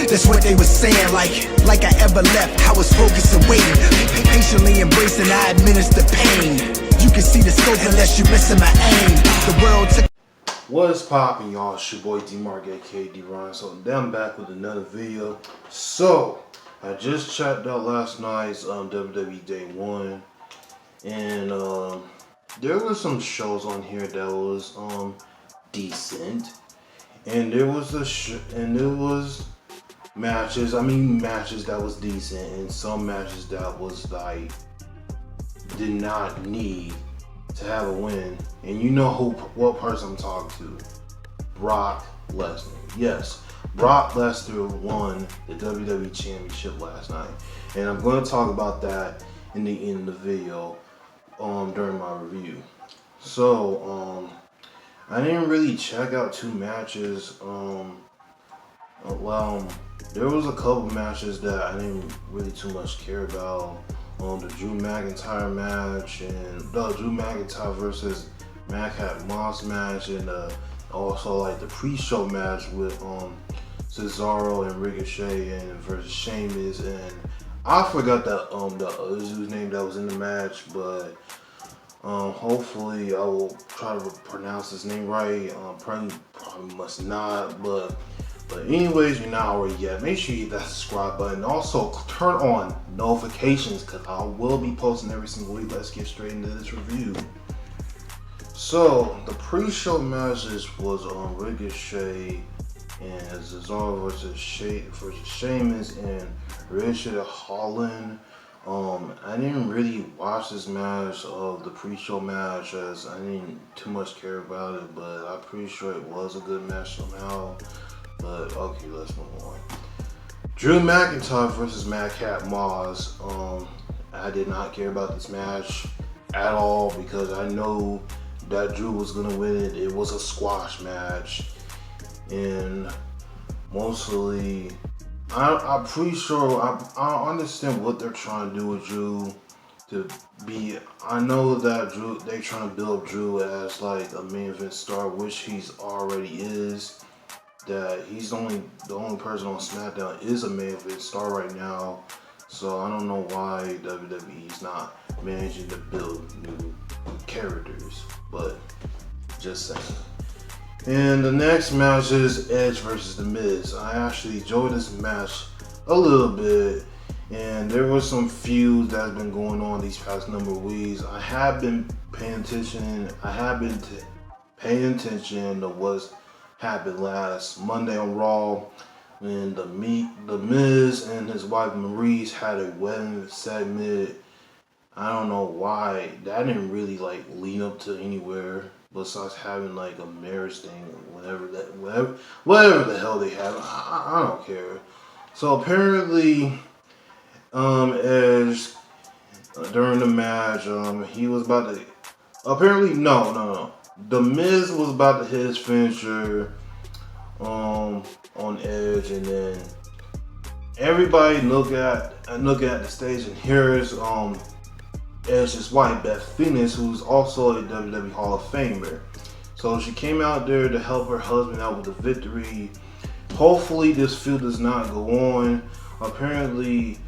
That's what they was saying, like I ever left. I was focused and waiting, patiently embracing, I administer pain. You can see the scope unless you missing my aim. The world took. What's poppin', y'all? It's your boy D-Mark, aka D-Ron. So I'm back with another video. So I just checked out last night's WWE Day 1, and there were some shows on here that was decent, and there was matches. I mean, matches that was decent, and some matches that was like did not need to have a win. And you know what person I'm talking to. Brock Lesnar. Yes, Brock Lesnar won the WWE Championship last night, and I'm going to talk about that in the end of the video during my review. So I didn't really check out two matches. Well, there was a couple matches that I didn't really too much care about. The Drew McIntyre match, and the Drew McIntyre versus Madcap Moss match, and also like the pre-show match with Cesaro and Ricochet and versus Sheamus, and I forgot that the name that was in the match, but hopefully I will try to pronounce his name right. Probably must not, but anyways, you're not already yet, make sure you hit that subscribe button. Also, turn on notifications because I will be posting every single week. Let's get straight into this review. So, the pre-show matches was on Ricochet and Cesaro versus Sheamus and Richard Holland. I didn't really watch this match of the pre-show match as I didn't too much care about it, but I'm pretty sure it was a good match somehow. But okay, let's move on. Drew McIntyre versus Madcap Moss. I did not care about this match at all because I know that Drew was gonna win it. It was a squash match, and mostly, I'm pretty sure I understand what they're trying to do with Drew to be. I know that they're trying to build Drew as like a main event star, which he's already is. That he's the only person on SmackDown is a main event star right now, so I don't know why WWE's not managing to build new characters, but just saying. And the next match is Edge versus The Miz. I actually enjoyed this match a little bit, and there was some feuds that's been going on these past number of weeks. I have been paying attention. Paying attention to what's happened last Monday on Raw, when the Miz and his wife Maurice had a wedding segment. I don't know why that didn't really like lead up to anywhere besides having like a marriage thing, whatever the hell they have. I don't care. So apparently, Edge during the match, he was about to. Apparently, no. The Miz was about to hit his finisher on Edge, and then everybody look at the stage and hears Edge's wife, Beth Phoenix, who's also a WWE Hall of Famer. So she came out there to help her husband out with the victory. Hopefully this feud does not go on. Apparently,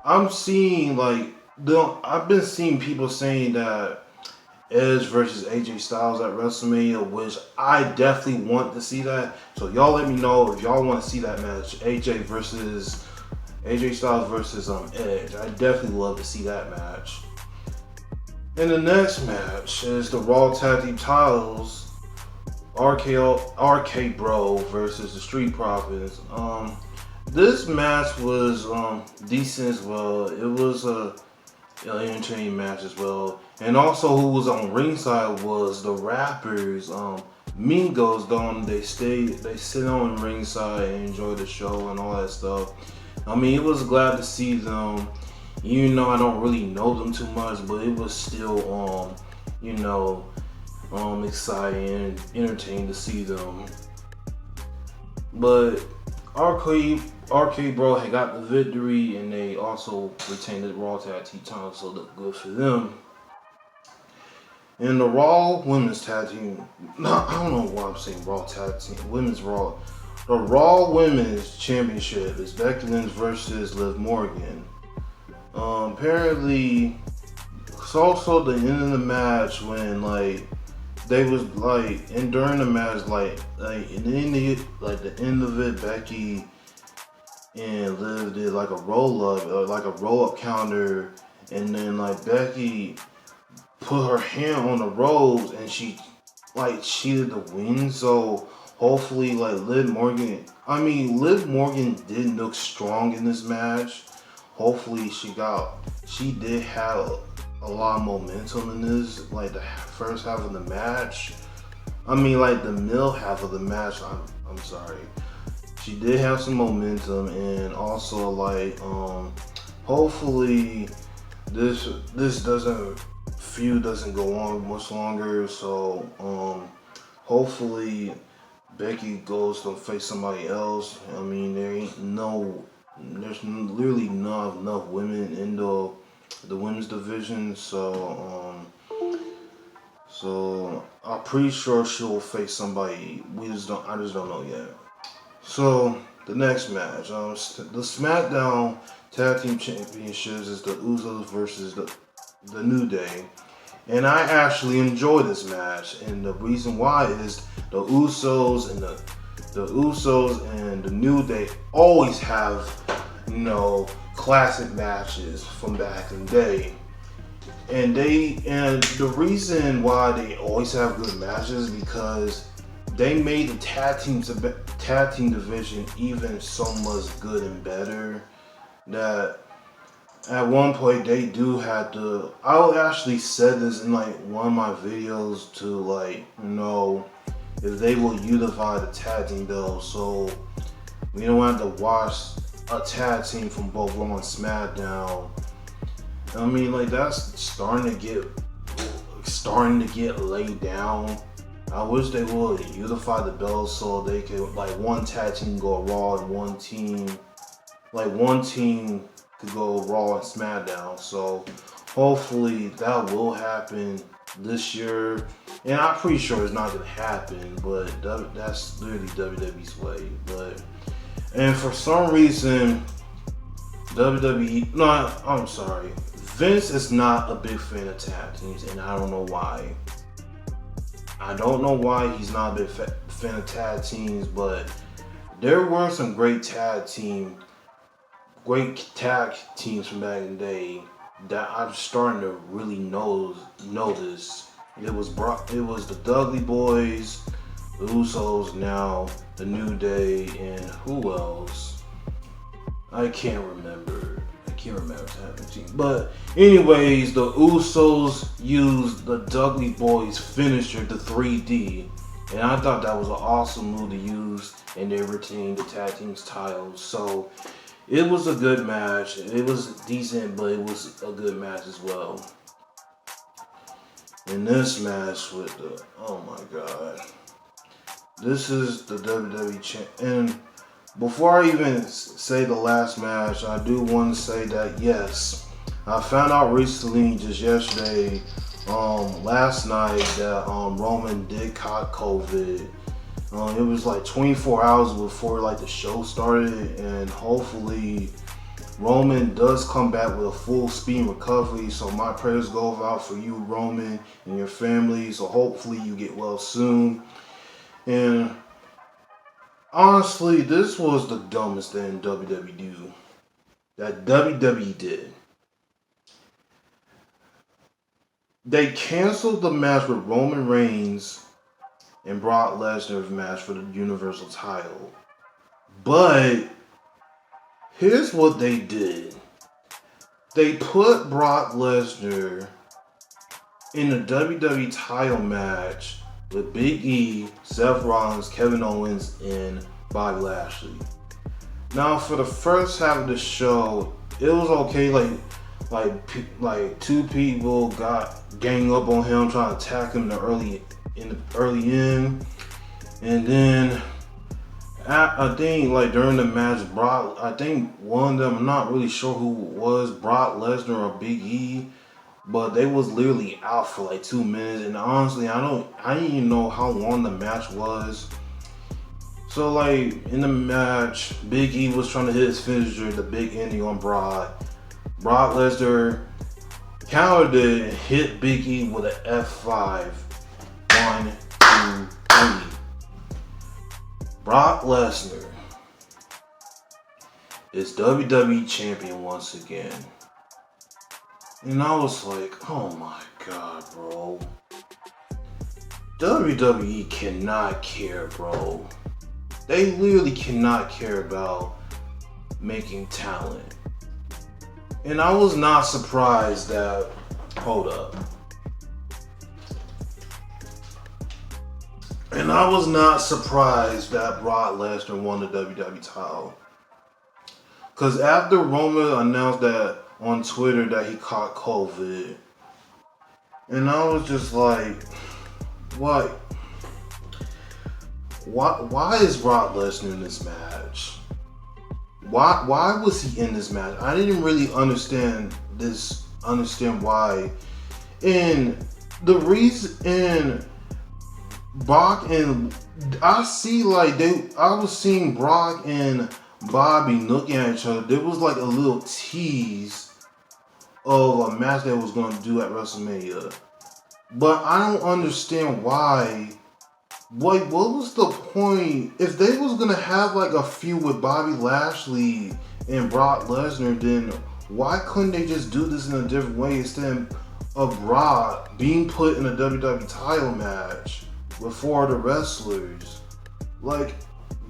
I've been seeing people saying that Edge versus AJ Styles at WrestleMania, which I definitely want to see that. So y'all let me know if y'all want to see that match, AJ Styles versus Edge. I definitely love to see that match. And the next match is the Raw Tag Team titles, RK Bro versus the Street Profits. This match was decent as well. It was an entertaining match as well. And also who was on ringside was the rappers, Mingos. They sit on ringside and enjoy the show and all that stuff. I mean, it was glad to see them, even though I don't really know them too much, but it was still, exciting and entertaining to see them. But RK Bro had got the victory, and they also retained the Raw Tag Team title, so look good for them. And the Raw Women's Tag Team, I don't know why I'm saying Raw Tag Team, Women's Raw the Raw Women's Championship is Becky Lynch versus Liv Morgan. Apparently, it's also the end of the match when like they was like, and during the match, the end of it, Becky and Liv did like a roll up counter, and then like Becky put her hand on the ropes and she like cheated the win. So hopefully like Liv Morgan did look strong in this match. Hopefully she did have a lot of momentum in this, like the first half of the match. The middle half of the match, I'm sorry. She did have some momentum, and also like hopefully this feud doesn't go on much longer. So hopefully Becky goes to face somebody else. There's literally not enough women in the women's division. So I'm pretty sure she'll face somebody. I just don't know yet. So the next match, the SmackDown Tag Team Championships is the Usos versus the New Day, and I actually enjoy this match. And the reason why is the Usos and the New Day always have classic matches from back in the day. And the reason why they always have good matches is because they made the tag team division even so much good and better that at one point they do have to. I actually said this in like one of my videos to if they will unify the tag team belts, so we don't have to watch a tag team from both Raw and SmackDown. That's starting to get laid down. I wish they would unify the belts so they could one tag team go Raw and one team could go Raw and SmackDown. So hopefully that will happen this year. And I'm pretty sure it's not gonna happen, but that's literally WWE's way. And for some reason, Vince is not a big fan of tag teams, and I don't know why. I don't know why he's not a big fan of tag teams, but there were some great tag teams from back in the day that I'm starting to really notice. It was the Dudley Boys, the Usos, now the New Day, and who else? I can't remember tag team. But anyways, the Usos used the Dudley Boys finisher, the 3D, and I thought that was an awesome move to use, and they retained the tag team's titles. So it was a good match. It was decent, but it was a good match as well. In this match with oh my god, this is the WWE champ. And before I even say the last match, I do want to say that yes, I found out recently, just yesterday, last night, that Roman did caught COVID. It was like 24 hours before the show started, and hopefully Roman does come back with a full speed recovery. So my prayers go out for you, Roman, and your family. So hopefully you get well soon. And honestly, this was the dumbest thing WWE did. They canceled the match with Roman Reigns and Brock Lesnar's match for the Universal title. But here's what they did. They put Brock Lesnar in a WWE title match with Big E, Seth Rollins, Kevin Owens, and Bobby Lashley. Now, for the first half of the show, it was okay. Like two people got gang up on him, trying to attack him in the early end, and then I think during the match, I think one of them, I'm not really sure who it was, Brock Lesnar or Big E, but they was literally out for 2 minutes, and honestly, I didn't even know how long the match was. So like in the match, Big E was trying to hit his finisher, the big ending on Brock. Brock Lesnar countered it and hit Big E with an F5. 1, 2, 3. Brock Lesnar is WWE champion once again. And I was like, oh my god, bro. WWE cannot care, bro. They literally cannot care about making talent. And I was not surprised that, hold up. And I was not surprised that Brock Lesnar won the WWE title. Because after Roman announced that on Twitter that he caught COVID, and I was just like, what? Why is Brock Lesnar in this match? Why was he in this match? I didn't really understand why. And the reason, Brock and I was seeing Brock and Bobby looking at each other. There was like a little tease of a match they was gonna do at WrestleMania. But I don't understand why. What was the point? If they was gonna have like a feud with Bobby Lashley and Brock Lesnar, then why couldn't they just do this in a different way instead of Brock being put in a WWE title match with 4 other wrestlers? Like,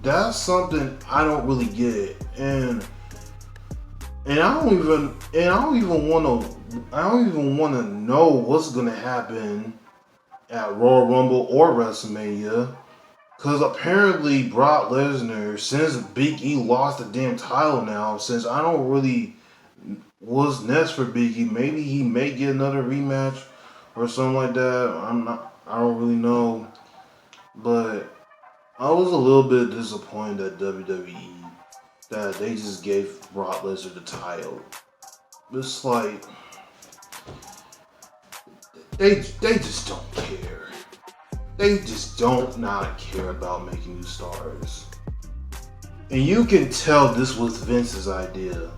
that's something I don't really get, and I don't even want to know what's gonna happen at Royal Rumble or WrestleMania, because apparently Brock Lesnar, since Big E lost the damn title now, since I don't really what's next for Big E, maybe he may get another rematch or something like that. I don't really know, but I was a little bit disappointed at WWE that they just gave Brock Lesnar the title. It's like they just don't care. They just don't not care about making new stars. And you can tell this was Vince's idea.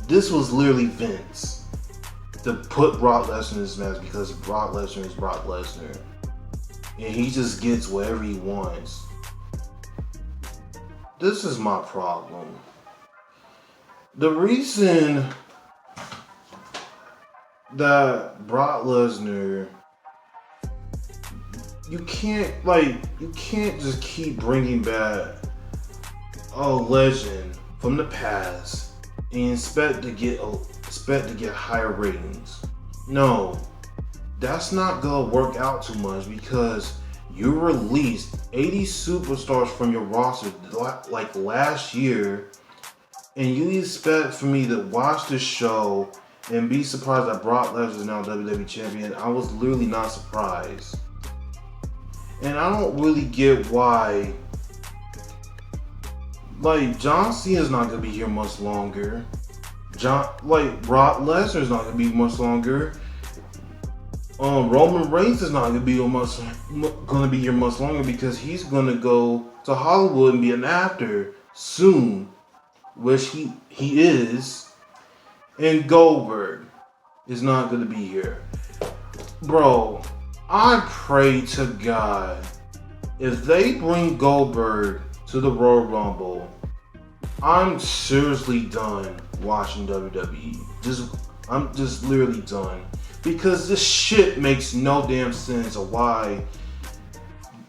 This was literally Vince to put Brock Lesnar in this match because Brock Lesnar is Brock Lesnar. And he just gets whatever he wants. This is my problem. The reason that Brock Lesnar, you can't just keep bringing back a legend from the past and expect to get higher ratings. No, that's not gonna work out too much because you released 80 superstars from your roster like last year, and you expect for me to watch this show and be surprised that Brock Lesnar is now WWE champion. I was literally not surprised. And I don't really get why. Like, John Cena's not gonna be here much longer. Brock Lesnar's not gonna be much longer. Roman Reigns is not gonna be here much longer because he's gonna go to Hollywood and be an actor soon, which he is. And Goldberg is not gonna be here, bro. I pray to God if they bring Goldberg to the Royal Rumble, I'm seriously done watching WWE. I'm just literally done. Because this shit makes no damn sense of why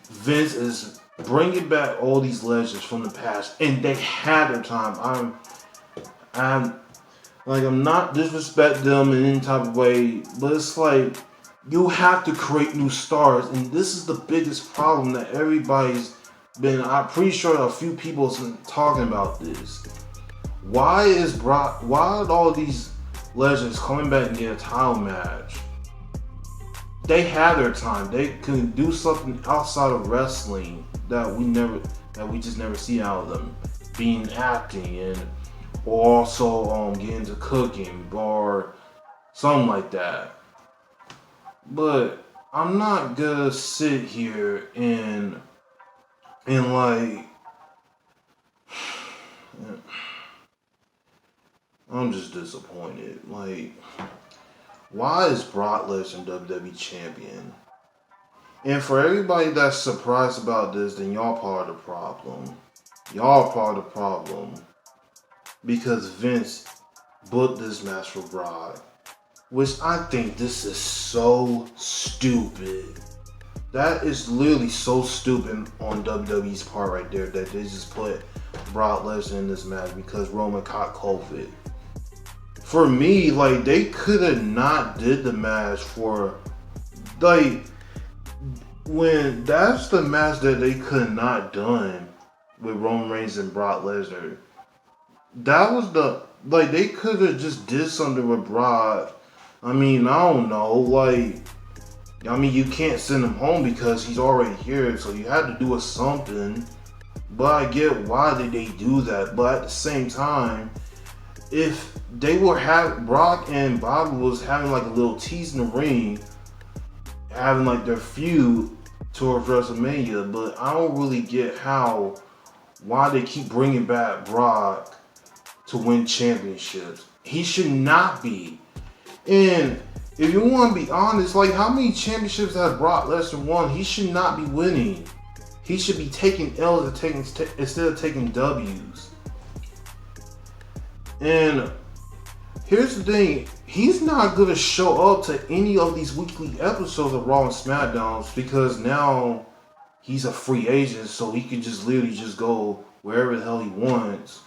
Vince is bringing back all these legends from the past, and they had their time. I'm not disrespecting them in any type of way, but it's like you have to create new stars, and this is the biggest problem that everybody's been. I'm pretty sure a few people have been talking about this. Why are all these legends coming back and get a title match? They had their time. They could do something outside of wrestling that we just never see out of them. Being acting or also get into cooking or something like that. But I'm not gonna sit here and I'm just disappointed. Like, why is Brock Lesnar WWE champion? And for everybody that's surprised about this, then y'all part of the problem. Y'all part of the problem. Because Vince booked this match for Brock. Which I think this is so stupid. That is literally so stupid on WWE's part right there, that they just put Brock Lesnar in this match because Roman caught COVID. For me, like, they could have not did the match for, like, when that's the match that they could not done with Roman Reigns and Brock Lesnar. That was the, like, they could have just did something with Brock. I mean, I don't know, like, I mean, you can't send him home because he's already here, so you had to do something. But I get why did they do that. But at the same time, if they were Brock and Bobby was having like a little tease in the ring, having like their feud towards WrestleMania, but I don't really get why they keep bringing back Brock to win championships. He should not be. And if you want to be honest, like, how many championships has Brock Lesnar won? He should not be winning. He should be taking L's instead of taking W's. And here's the thing, he's not going to show up to any of these weekly episodes of Raw and SmackDowns because now he's a free agent, so he can just literally just go wherever the hell he wants.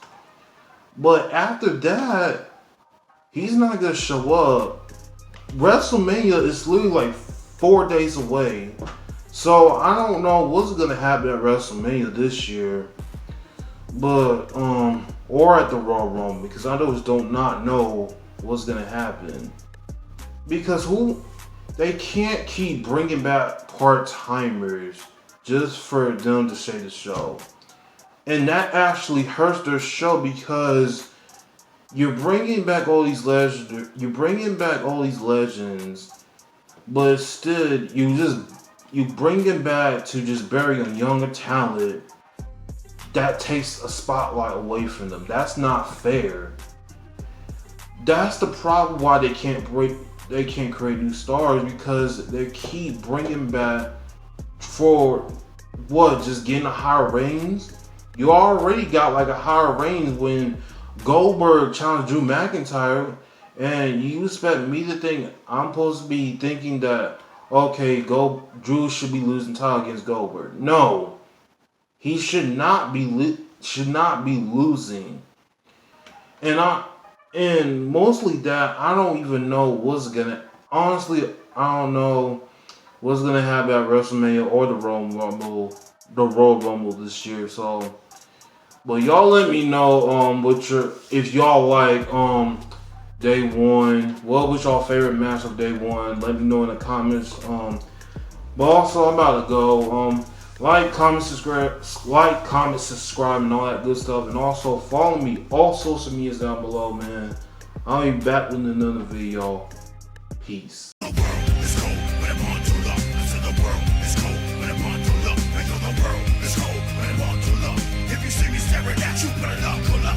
But after that, he's not going to show up. WrestleMania is literally like 4 days away. So I don't know what's going to happen at WrestleMania this year. But, or at the Royal Rumble, because I just do not know what's going to happen. Because they can't keep bringing back part-timers just for them to say the show. And that actually hurts their show because you're bringing back all these legends, but instead you bring them back to just bury a younger talent. That takes a spotlight away from them. That's not fair. That's the problem why they can't create new stars, because they keep bringing back for what, just getting a higher ratings. You already got like a higher ratings when Goldberg challenged Drew McIntyre, and you expect me to think I'm supposed to be thinking that, okay, Drew should be losing title against Goldberg. No. He should not be losing. And mostly that, I don't even know what's gonna, honestly, I don't know what's gonna happen at WrestleMania or the Royal Rumble this year. So, but y'all let me know if y'all like day one, what was y'all favorite match of day one? Let me know in the comments. But also I'm about to go. Like, comment, subscribe, and all that good stuff. And also follow me all social medias down below, man. I'll be back with another video. Peace. The world is cold, but I'm on to love. I said the world is cold, but I'm on to love. I know the world is cold, but I'm on to love. If you see me staring at you, better not pull up.